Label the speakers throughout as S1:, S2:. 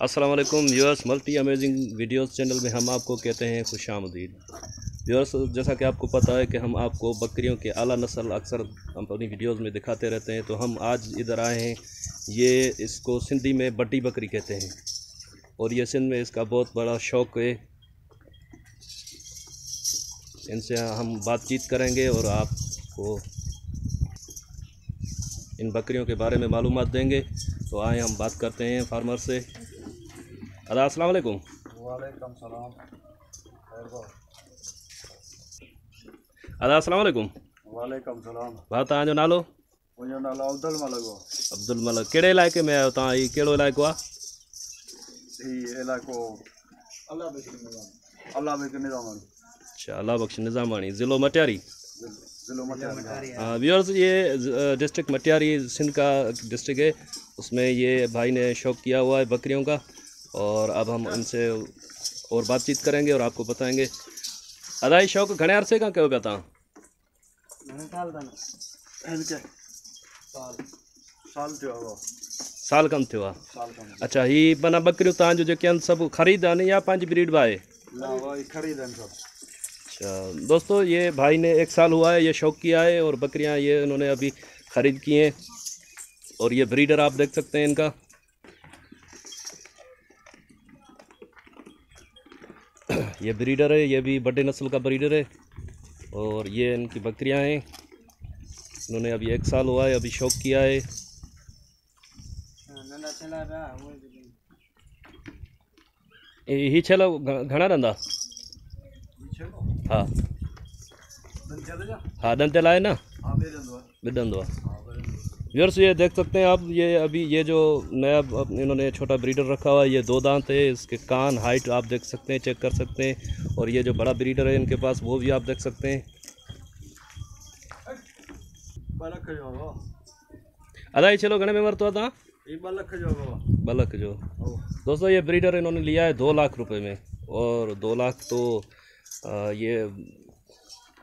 S1: अस्सलाम वालेकुम viewers, multi amazing videos channel में हम आपको कहते हैं खुशामदीद। व्यूअर्स, जैसा कि आपको पता है कि हम आपको बकरियों के आला नस्ल अक्सर हम अपनी वीडियोस में दिखाते रहते हैं, तो हम आज इधर आए हैं। ये इसको सिंधी में बड्डी बकरी कहते हैं और ये सिंध में इसका बहुत बड़ा शौक़ है। इनसे हम बातचीत करेंगे और आपको इन बकरियों के बारे में मालूमात देंगे। तो आए हम बात करते हैं फार्मर से। अस्सलाम वालेकुम।
S2: वालेकुम सलाम।
S1: अस्सलाम वालेकुम।
S2: वालेकुम सलाम।
S1: भाउ तव्हांजो नालो?
S2: मुंहिंजो नालो अब्दुल मलिक हो।
S1: अब्दुल मलिक। कहिड़े इलाइक़े में आहियो तव्हां? हीउ कहिड़ो इलाइक़ो आहे?
S2: हीउ इलाइक़ो अल्लाह बख़्श निज़ामानी।
S1: अच्छा, अल्लाह बख़्श निज़ामानी, ज़िलो मटियारी।
S2: ज़िलो मटियारी।
S1: हाँ व्यूअर्स, ये डिस्ट्रिक्ट मटियारी सिंध का डिस्ट्रिक्ट है। उसमें ये भाई ने शौक़ किया हुआ है बकरियों का और अब हम इनसे और बातचीत करेंगे और आपको बताएंगे। अदाई शौक़ घणे अरसे खां कयो पिया तव्हां? साल कम थियो आहे। अच्छा, ही माना बकरियूं तव्हांजो जेके आहिनि सभु ख़रीद आहिनि या पंहिंजी ब्रीड बि आहे? अच्छा दोस्तों, ये भाई ने 1 साल हुआ है ये शौक़ किया है और बकरियां ये इन्होंने अभी ख़रीद की हैं और ये ब्रीडर आप देख सकते हैं इनका। ये ब्रीडर है, ये भी बड़े नस्ल का ब्रीडर है और ये इनकी बकरियां हैं। इन्होंने अभी 1 साल हुआ है, अभी शौक़ किया है। ही छेला घणा रहंदा? हाँ हाँ, दंतेल आहे ना, बिडंदो आहे। व्यूअर्स, ये देख सकते हैं आप, ये अभी ये जो नया इन्होंने छोटा ब्रीडर रखा हुआ है, ये 2 दांत है। इसके कान हाइट आप देख सकते हैं, चेक कर सकते हैं। और ये जो बड़ा ब्रीडर है इनके पास, वो भी आप देख सकते हैं। अदाई चलो घणे में वरतो था? 2 लाख जो। दोस्तों, ये ब्रीडर इन्होंने लिया है 2 लाख रुपए में और 2 लाख तो ये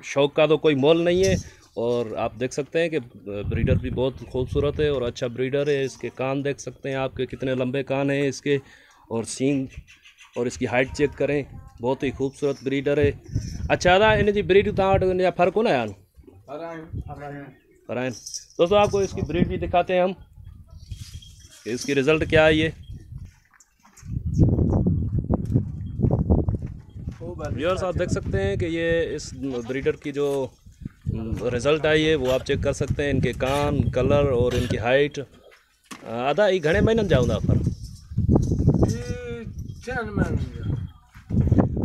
S1: शौक़ का तो कोई मोल नहीं है। और आप देख सकते हैं कि ब्रीडर भी बहुत खूबसूरत है और अच्छा ब्रीडर है। इसके कान देख सकते हैं आपके, कितने लंबे कान हैं इसके, और सींग और इसकी हाइट चेक करें, बहुत ही खूबसूरत ब्रीडर है। अच्छा दादा, इन जी ब्रीड तव्हां वटि या फ़र्क़ु कोन आहिनि? पर आहिनि। दोस्तों, आपको इसकी ब्रीड भी दिखाते हैं हम कि इसकी रिज़ल्ट क्या है। ये व्यूअर्स, आप देख सकते हैं कि ये इस ब्रीडर की जो रिज़ल्ट आई है वो आप चेक कर सकते हैं। इनके कान, कलर और इनकी हाइट। आधा ये घणे महीननि जा हूंदा पर?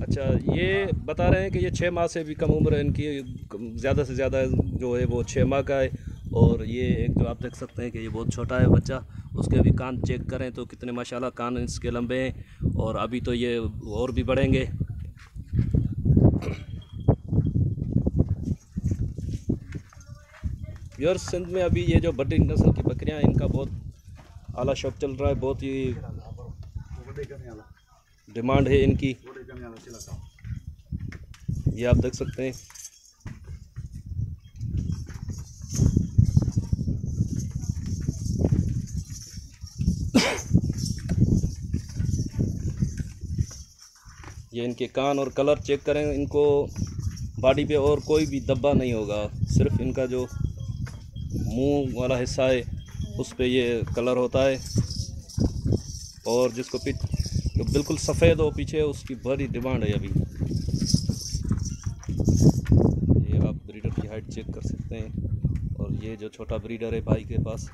S1: अच्छा, ये बता रहे हैं कि ये 6 माह से भी कम उम्र है इनकी, ज़्यादा से ज़्यादा जो है वो 6 माह का है। और ये एक जो आप देख सकते हैं कि ये बहुत छोटा है बच्चा, उसके भी कान चेक करें तो कितने माशाल्लाह कान इसके लंबे हैं और अभी तो ये और भी बढ़ेंगे। यार, सिंध में अभी ये जो बड़ी नस्ल की बकरियां हैं, इनका बहुत आला शौक़ चल रहा है, बहुत ही डिमांड है इनकी। ये आप देख सकते हैं। ये इनके कान और कलर चेक करें। इनको बॉडी पे और कोई भी धब्बा नहीं होगा, सिर्फ इनका जो मुंह वाला हिस्सा है उस पे ये कलर होता है। और जिसको जो बिल्कुल सफ़ेद हो पीछे, उसकी बड़ी डिमांड है अभी। ये आप ब्रीडर की हाइट चेक कर सकते हैं। और ये जो छोटा ब्रीडर है भाई के पास,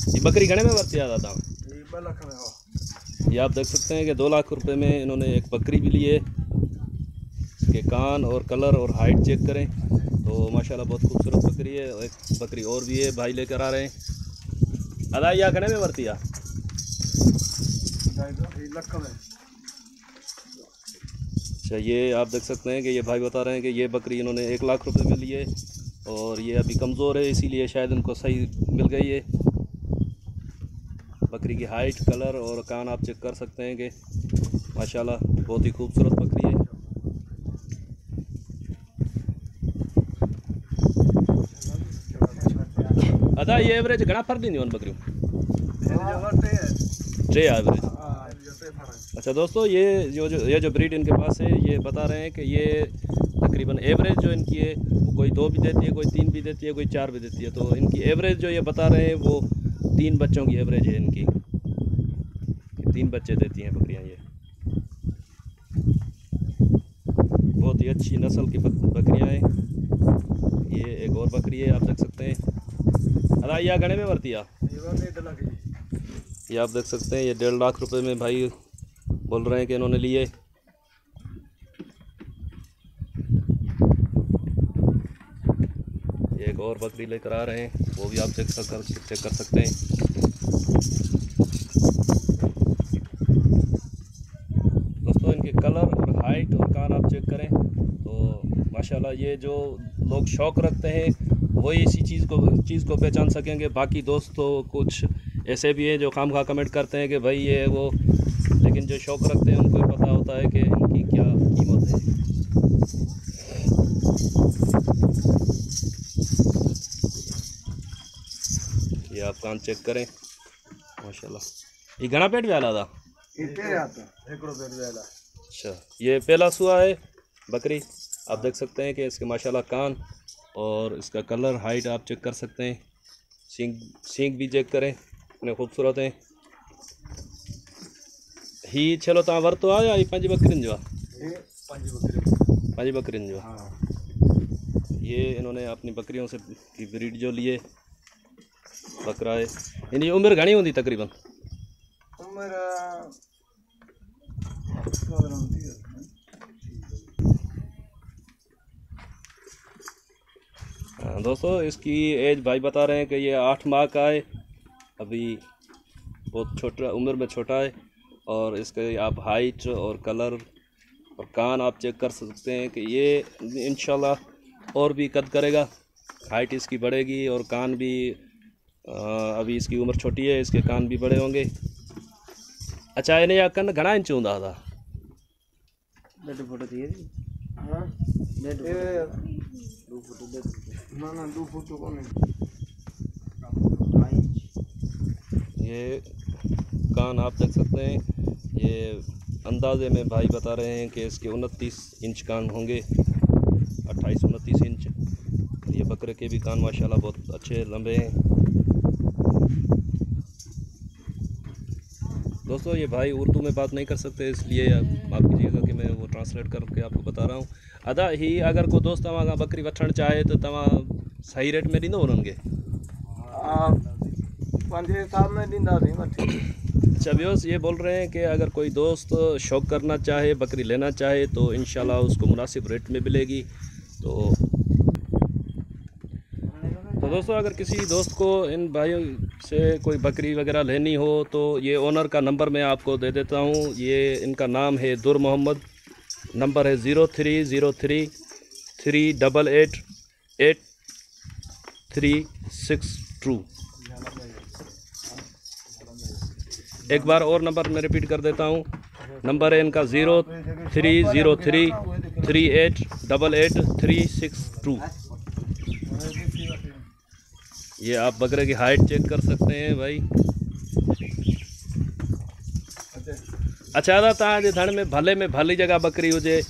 S1: ये बकरी घणे में वरती है दादा? ये आप देख सकते हैं कि 2 लाख रुपए में इन्होंने एक बकरी भी ली है। इसके कान और कलर और हाइट चेक करें तो माशाल्लाह बहुत खूबसूरत बकरी है। एक बकरी और भी है, भाई लेकर आ रहे हैं। अदा या घणे में वरती है? अच्छा, ये आप देख सकते हैं कि ये भाई बता रहे हैं कि ये बकरी इन्होंने 1 लाख रुपए में ली है और ये अभी कमज़ोर है, इसीलिए शायद इनको सही मिल गई है। बकरी की हाइट, कलर और कान आप चेक कर सकते हैं कि माशाल्लाह बहुत ही खूबसूरत बकरी है। अदा ये एवरेज घना फर्क नहीं उन बकरियों ट्रे एवरेज। अच्छा दोस्तों, ये जो ब्रीड इनके पास है, ये बता रहे हैं कि ये तकरीबन एवरेज जो इनकी है कोई 2 भी देती है, कोई 3 भी देती है, कोई 4 भी देती है। तो इनकी एवरेज जो ये बता रहे हैं वो 3 बच्चों की एवरेज है इनकी, 3 बच्चे देती हैं बकरियां। ये बहुत ही अच्छी नस्ल की बकरियां हैं। ये एक और बकरी है, आप देख सकते हैं। अदा यह गणे में भरती है, ये आप देख सकते हैं। ये 1.5 लाख रुपए में भाई बोल रहे हैं कि इन्होंने लिए। एक और बकरी लेकर आ रहे हैं, वो भी आप चेक कर सकते हैं। दोस्तों, इनके कलर और हाइट और कान आप चेक करें तो माशाल्लाह ये जो लोग शौक़ रखते हैं वही इसी चीज़ को पहचान सकेंगे। बाकी दोस्तों कुछ ऐसे भी हैं जो खामखा कमेंट करते हैं कि भाई ये वो, लेकिन जो शौक़ रखते हैं उनको पता होता है कि इनकी क्या कीमत है। ये आप कान चेक करें माशाल्लाह। ये घना पेट भी आला था। अच्छा, ये पहला सुआ है बकरी, आप देख सकते हैं कि इसके माशाल्लाह कान और इसका कलर, हाइट आप चेक कर सकते हैं। सींग भी चेक करें, इतने खूबसूरत हैं। ही चलो तव्हां वरितो आहे या ही पंहिंजी बकरियुनि जो आहे? पंहिंजी बकरियुनि जो आहे। ये इन्होंने अपनी बकरियों से की ब्रीड जो लिए बकरा है। इनकी उम्र घनी होंगी तकरीबन? दोस्तों, इसकी एज भाई बता रहे हैं कि ये 8 माह का है, अभी बहुत छोटा, उम्र में छोटा है। और इसके आप हाइट और कलर और कान आप चेक कर सकते हैं कि ये इंशाल्लाह और भी कद करेगा, हाइट इसकी बढ़ेगी और कान भी। अभी इसकी उम्र छोटी है, इसके कान भी बड़े होंगे। अच्छा, इन्हें या कन घना इंच होंदा था? ये कान आप देख सकते हैं। ये अंदाजे में भाई बता रहे हैं कि इसके 29 इंच कान होंगे, 28-29 इंच। ये बकरे के भी कान माशाल्लाह बहुत अच्छे लंबे हैं। दोस्तों, ये भाई उर्दू में बात नहीं कर सकते, इसलिए माफ़ कीजिएगा कि मैं वो ट्रांसलेट करके आपको बता रहा हूँ। अदा ही अगर कोई दोस्त तव्हां खां बकरी वठणु चाहे तो तव्हां सही रेट में ॾींदो उन्हनि खे? अच्छा व्यूअर्स, ये बोल रहे हैं कि अगर कोई दोस्त शौक़ करना चाहे, बकरी लेना चाहे तो इंशाल्लाह उसको मुनासिब रेट में मिलेगी। तो दोस्तों, अगर किसी दोस्त को इन भाइयों से कोई बकरी वगैरह लेनी हो तो ये ओनर का नंबर मैं आपको दे देता हूँ। ये इनका नाम है दुर मोहम्मद, नंबर है 0303388362। एक बार और नंबर मैं रिपीट कर देता हूँ, नंबर है इनका 0303388362। ये आप बकरे की हाइट चेक कर सकते हैं भाई। अच्छा दादा, तव्हांजे धण में भले में भली जगह बकरी हुजे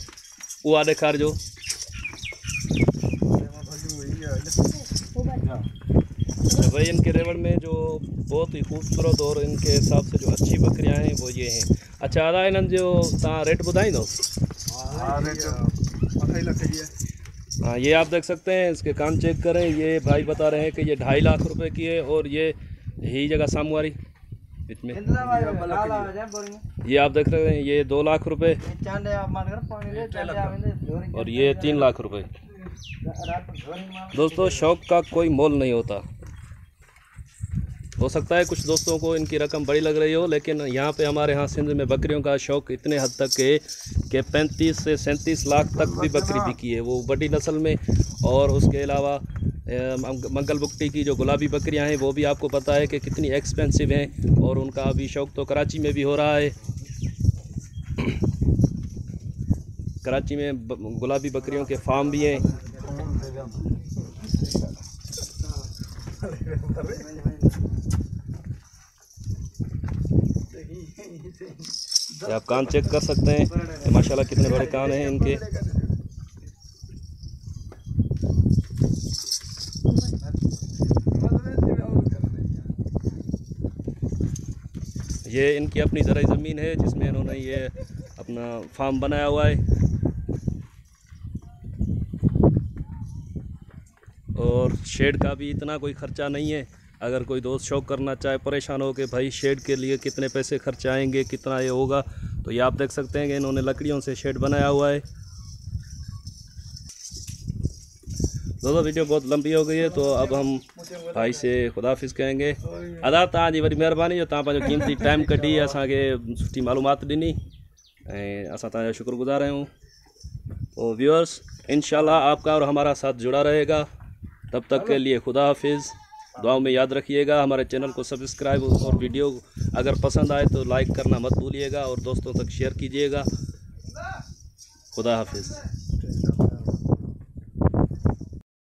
S1: उहा ॾेखारिजो। भाई इनके रेवड़ में जो बहुत ही खूबसूरत और इनके हिसाब से जो अच्छी बकरियां हैं वो ये हैं। अच्छा दादा, इन्हनि जो तव्हां रेट ॿुधाईंदो? हाँ, ये आप देख सकते हैं, इसके कान चेक करें। ये भाई बता रहे हैं कि ये 2.5 लाख रुपए की है। और ये ही जगह सामवारी बीच में ये आप देख रहे हैं, ये 2 लाख रुपए और ये 3 लाख रुपए। दोस्तों, शौक़ का कोई मोल नहीं होता। हो सकता है कुछ दोस्तों को इनकी रकम बड़ी लग रही हो, लेकिन यहाँ पे हमारे यहाँ सिंध में बकरियों का शौक़ इतने हद तक है कि 35 से 37 लाख तक भी बकरी बिकी है, वो बड़ी नस्ल में। और उसके अलावा मंगल बुगटी की जो गुलाबी बकरियां हैं वो भी आपको पता है कि कितनी एक्सपेंसिव हैं, और उनका अभी शौक़ तो कराची में भी हो रहा है। कराची में गुलाबी बकरियों के फार्म भी हैं। आप कान चेक कर सकते हैं, माशाल्लाह कितने बड़े कान हैं इनके। ये इनकी अपनी ज़राई ज़मीन है जिसमें इन्होंने ये अपना फार्म बनाया हुआ है, और शेड का भी इतना कोई ख़र्चा नहीं है। अगर कोई दोस्त शौक़ करना चाहे, परेशान हो कि भाई शेड के लिए कितने पैसे खर्च आएंगे, कितना ये होगा, तो ये आप देख सकते हैं कि इन्होंने लकड़ियों से शेड बनाया हुआ है। दोस्तों वीडियो बहुत लंबी हो गई है, तो अब हम भाई से खुदाफिज़ कहेंगे। अदा तव्हांजी वरी महिरबानी जो तव्हां पंहिंजो कीमती टाइम कढी असांखे सुठी मालूमात ॾिनी, ऐं असां तव्हांजा शुक्रगुज़ार आहियूं। तो व्यूअर्स, इंशाल्लाह आपका और हमारा साथ जुड़ा रहेगा। तब तक के लिए खुदा हाफिज़। दुआओं में याद रखिएगा, हमारे चैनल को सब्सक्राइब और वीडियो अगर पसंद आए तो लाइक करना मत भूलिएगा और दोस्तों तक शेयर कीजिएगा। खुदा हाफिज़।